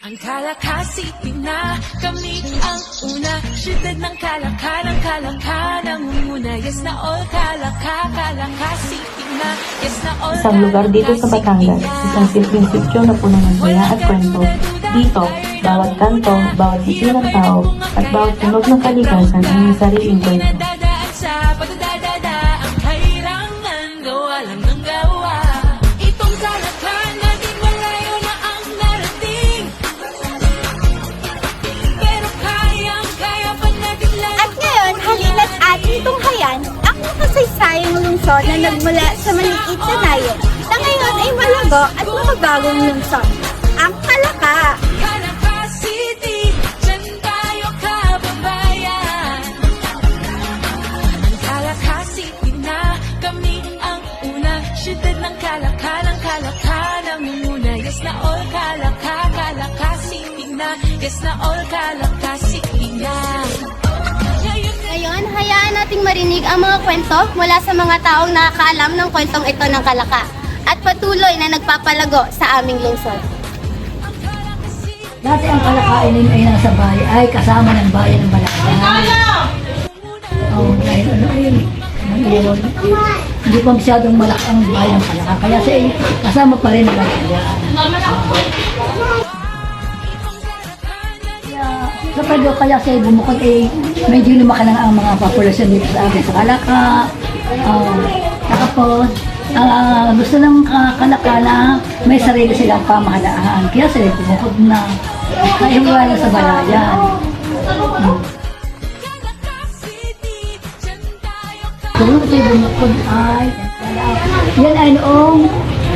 Ang Kalakasipi na kami ang una. Siyudad ng Kalaka, nangunguna. Yes na all Kalakasipi na. Yes na all Isang lugar dito sa Batangas, isang simpleng sityo na puno ng saya at kwento. Dito, bawat kanto, bawat ngiti ng tao, at bawat tunog ng kalikasan ay may sariling kwento. Dadaan sa pagdadada, ang kailangan gawa lang ng gawa. Itong Kalaka, naging malayo na ang narating. Pero kaya pa natin lang. At ngayon, halina't ating tunghayan ang makasaysayang lungsod na nagmula sa maliit na nayon na ngayon ay malago at mabagong lungsod, ang Kalaka. Kalaka City, dyan tayo kababayan. Ang Kalaka City na kami ang una. Siyudad ng Kalaka, nangunguna. Yes na all Kalaka City na. Yes na all Kalaka City na. Ngayon, hayaan nating marinig ang mga kwento mula sa mga taong nakakaalam ng kwentong ito ng Kalaka at patuloy na nagpapalago sa aming lungsod. Dati ang kalakainin ay nasa bahay, ay kasama ng bayan ng Balayan. Oo, dahil ano yun, ngayon, hindi pa masyadong malaki ang bayan ng Kalaka, kaya kasama pa rin ang Balayan. Sa Pedro, kaya siya bumukod medyo lumaki na ang mga populasyon dito sa atin sa Kalaka. Tapos, gusto ng Kalaka na may sarili silang pamahalaan. Kaya sila bumukod na naiwala sa Balayan. Kung siya bumukod ay, yan ay noong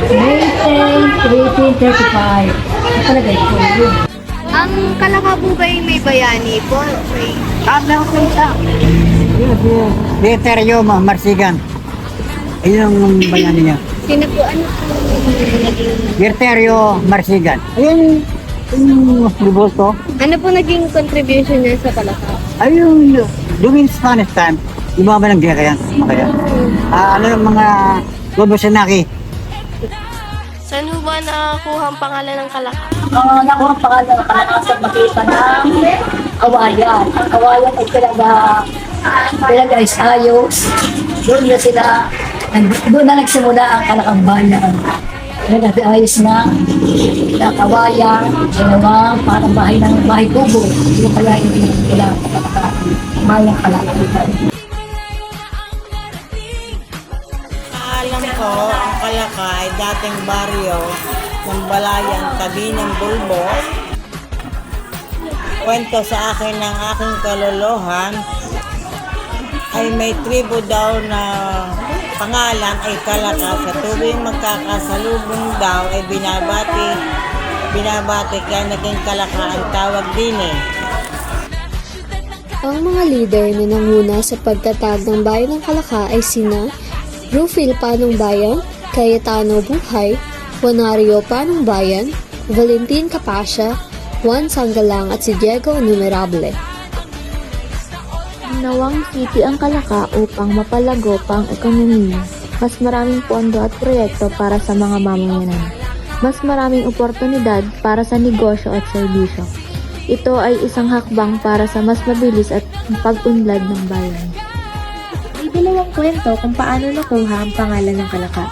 May 10, 1835. Nakalagay ko yun. Ang Kalaka po ba may bayani po? Meron ko isa. Veterio Marsigan. Ayun ang bayan niya. Sino po, ano po naging... Veterio Marsigan. Ayun, yung revolto. Ano po naging contribution niya sa Kalaka? Ayun, during Spanish time, yung mga ng Gera yan. Ano yung mga Lobosanaki. Saan ho ba nakakuha ang pangalan ng Kalaka? Nakuha ang pangalan ng Kalaka sa makita ng kawayan. Ang kawayan ay pinag-ayos. Doon na nagsimula ang Kalakang bayan. Pinag-ayos na kawayan, ginawa parang bahay kubo. Yung kaya hindi nila bayang Kalaka. Alam ko, ang Kalaka ay dating baryo ng Balayan, tabi ng Bulbo. Kwento sa akin ng aking kaluluhan ay may tribo daw na pangalan ay Kalaka. Sa tuwing magkakasalubong daw ay binabati kaya naging Kalaka ang tawag din eh. Ang mga leader na nanguna sa pagtatag ng bayan ng Kalaka ay sina Rufil Panong Bayan, Cayetano Buhay, Juanario Panong Bayan, Valentin Capascia, Juan Sanggalang at si Diego Numerable. Nawang city ang Kalaka upang mapalago pa ang ekonomiya. Mas maraming pondo at proyekto para sa mga mamayanan. Mas maraming oportunidad para sa negosyo at serbisyo. Ito ay isang hakbang para sa mas mabilis at pag-unlad ng bayan. May dalawang kwento kung paano nakuha ang pangalan ng Kalaka.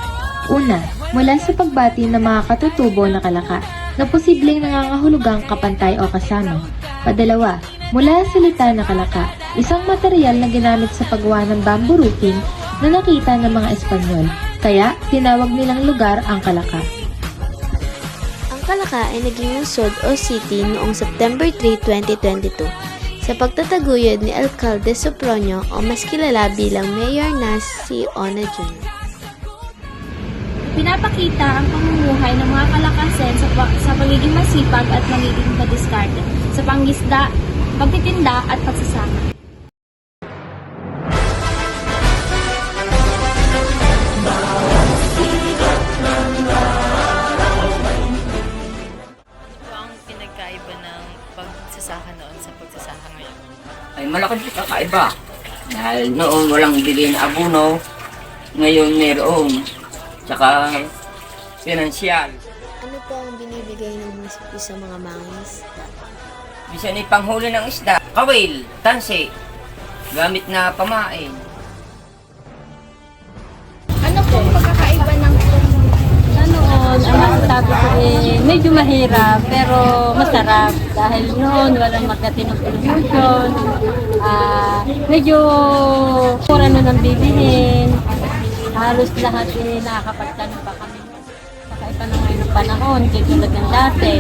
Una, mula sa pagbati ng mga katutubo na Kalaka na posibleng nangangahulugang kapantay o kasama. Padalawa, mula sa salita na Kalaka, isang material na ginamit sa paggawa ng bamboo roofing na nakita ng mga Espanyol, kaya tinawag nilang lugar ang Kalaka. Ang Kalaka ay naging lungsod o city noong September 3, 2022 sa pagtataguyod ni Alcalde Sopronio o mas kilala bilang Mayor na si Ona Jr. Pinapakita ang pamumuhay ng mga Kalakasen sa pagiging masipag at magiging madiskarte, sa pangisda, pagtitinda at pagsasama. Ang pinagkaiba ng pagsasaka noon sa pagsasaka ngayon? Ay malaki siya kakaiba. Dahil noong walang bili na abuno, ngayon mayroon. Tsaka pinansyal. Ano po ang binibigay ng sa mga mangingisda? Bisan ay panghuli ng isda, kawil, tansi, gamit na pamain. Ano po ang pagkakaiba ng Noon, ang masasabi ko medyo mahirap pero masarap dahil noon walang magdating ng pollution. Medyo mura nun ang bilihin. Halos lahat nakakapagtanim pa kami. Kakaiba na ngayon ng panahon, tulad ng dati.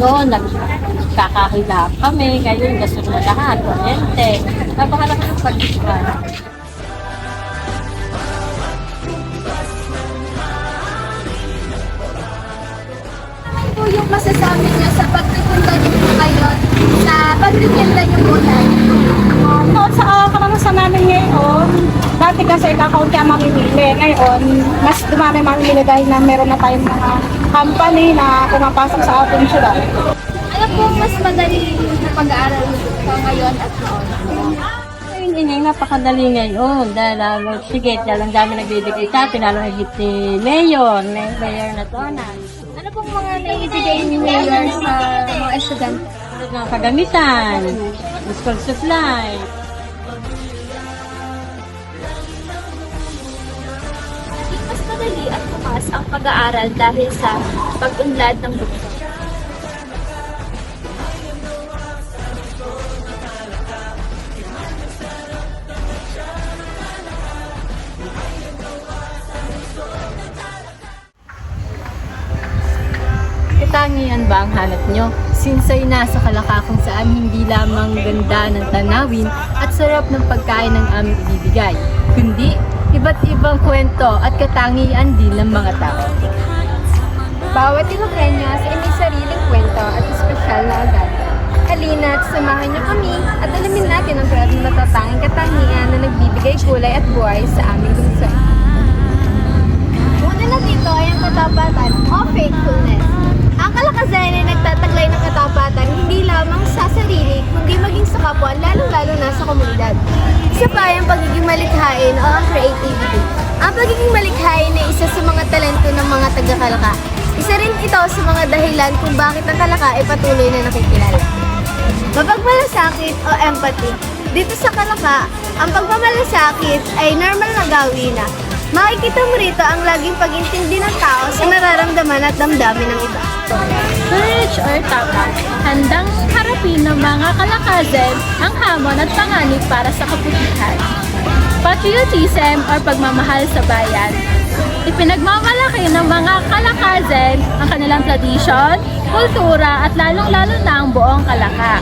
Noon, nagkakahilap kami, ngayon gasto na lahat, kuryente. Napakalaki ng pag-ispan. po yung masasabi niyo sa pagtitinda niyo po ngayon sa pagtitinda niyo po Noon sa karanasan namin ngayon, dati kasi kakaunti ang mamimili. Ngayon, mas dumami mamimili dahil na meron na tayong mga company na pumapasok sa ating syudad. Ano po mas madali na pag-aaral niyo po ngayon at noon? Ngayon, napakadali ngayon dahil sige, ang dami nagbibigay sa atin, lalo higit si Mayor na Tonan. Ano pong mga naibigay ni Mayor sa mga estudyante? Tulad ng kagamitan, school supply. Mas madali at bukas ang pag-aaral dahil sa pag-unlad ng bukas. Katangian ba ang hanap nyo? Sinsay nasa Kalaka kung saan hindi lamang ganda ng tanawin at sarap ng pagkain ng aming ibibigay, kundi iba't ibang kwento at katangian din ng mga tao. Bawat Iloqueños ay may sariling kwento at espesyal na agad. Halina at samahan niyo kami at alamin natin ang natatanging katangian na nagbibigay kulay at buhay sa aming lungsod. Una na dito ay ang katapatan o faithfulness. Ang Kalakasan ay nagtataglay ng katapatan hindi lamang sa sarili, kundi maging sa kapwa, lalong-lalo na sa komunidad. Isa pa ay ang pagiging malikhain o ang creativity. Ang pagiging malikhain ay isa sa mga talento ng mga taga-Kalaka. Isa rin ito sa mga dahilan kung bakit ang Kalaka ay patuloy na nakikilala. Mapagmalasakit o empathy. Dito sa Kalaka, ang pagmamalasakit ay normal na gawin na. Makikita mo rito ang laging pag-intindi ng tao sa nararamdaman at damdamin ng iba. Courage or tapang, handang harapin ng mga Kalakasan ang hamon at panganib para sa kabutihan. Patriotism or pagmamahal sa bayan. Ipinagmamalaki ng mga Kalakasan ang kanilang tradisyon, kultura at lalong-lalo na ang buong Kalaka.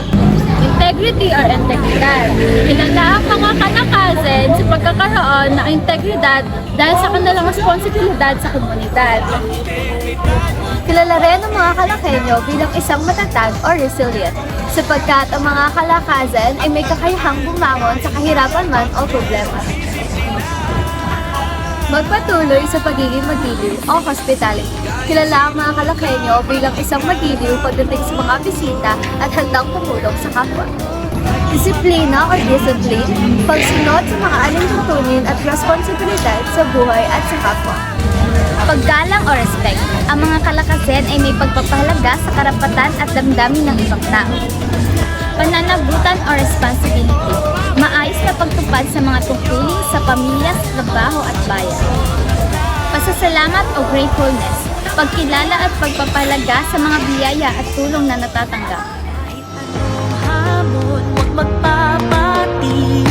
Integrity or integridad. Kilala ang mga Kalakasan sa pagkakaroon ng integridad dahil sa kanilang responsibilidad sa komunidad. Kilala rin ang mga Kalakeño bilang isang matatag o resilient, sapagkat ang mga Kalakasan ay may kakayahang bumangon sa kahirapan man o problema. Magpatuloy sa pagiging magiliw o hospitality. Kilala ang mga Kalakeño bilang isang magiliw pagdating sa mga bisita at handang tumulong sa kapwa. Disiplina or discipline, pagsunod sa mga alintuntunin at responsibilidad sa buhay at sa kapwa. Paggalang o respect, ang mga Kalakasan ay may pagpapahalaga sa karapatan at damdamin ng ibang tao. Pananagutan o responsibility, maayos na pagtupad sa mga tungkulin sa pamilya, trabaho at bayan. Pasasalamat o gratefulness, pagkilala at pagpapahalaga sa mga biyaya at tulong na natatanggap. Hamon, huwag magpapati.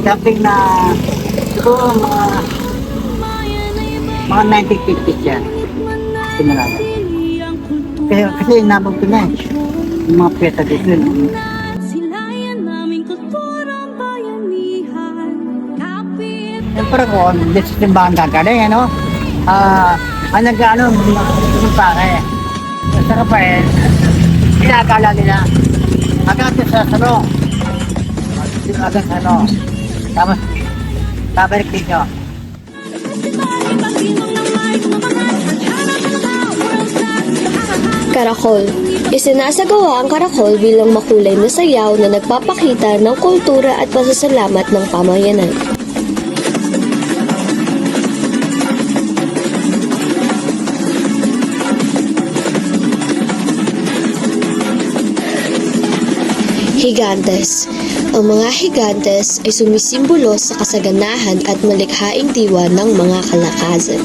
something na siguro mga 1950s yan. Simula na. Kasi inabot ko na eh. Yung mga piyesa dito yun. Siyempre ko, dito sa simbahan gagaling, ano? Ang nag-ano, yung pare. Sa kapal, pinakala nila. Hanggang sa salong. Hanggang sa ano. Tapos, babalik din nyo. Karakol. Isinasagawa ang karakol bilang makulay na sayaw na nagpapakita ng kultura at pasasalamat ng pamayanan. Higantes. Ang mga higantes ay sumisimbolo sa kasaganahan at malikhaing diwa ng mga kalakasan.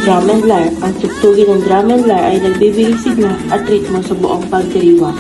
Drum and lyre. Ang tugtugin ng drum and lyre ay nagbibigay sigla at ritmo sa buong pagdiriwang.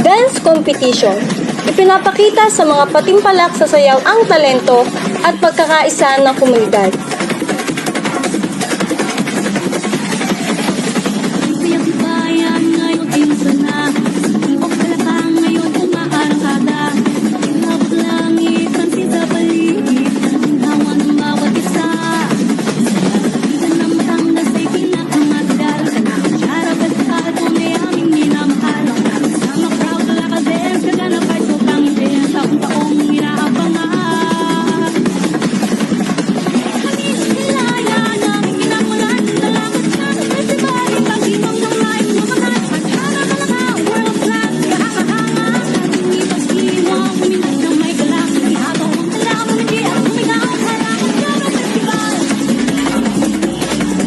Dance competition. Ipinapakita sa mga patimpalak sa sayaw ang talento at pagkakaisa ng komunidad.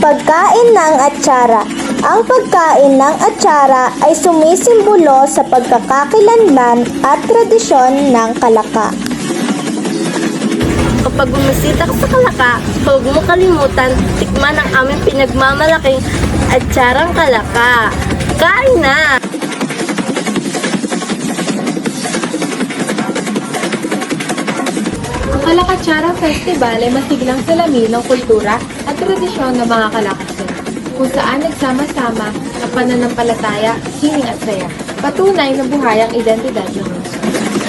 Pagkain ng atsara. Ang pagkain ng atsara ay sumisimbolo sa pagkakakilanlan at tradisyon ng Kalaka. Kapag bumisita ka sa Kalaka, huwag mo kalimutan tikman ang aming pinagmamalaking atsarang Kalaka. Kain na! Ang Kalakatsara Festival ay masiglang salamin ng kultura at tradisyon ng mga Kalakasan, kung saan nagsama-sama ang pananampalataya, sining at saya, patunay na buhay ang identidad ng Luzon.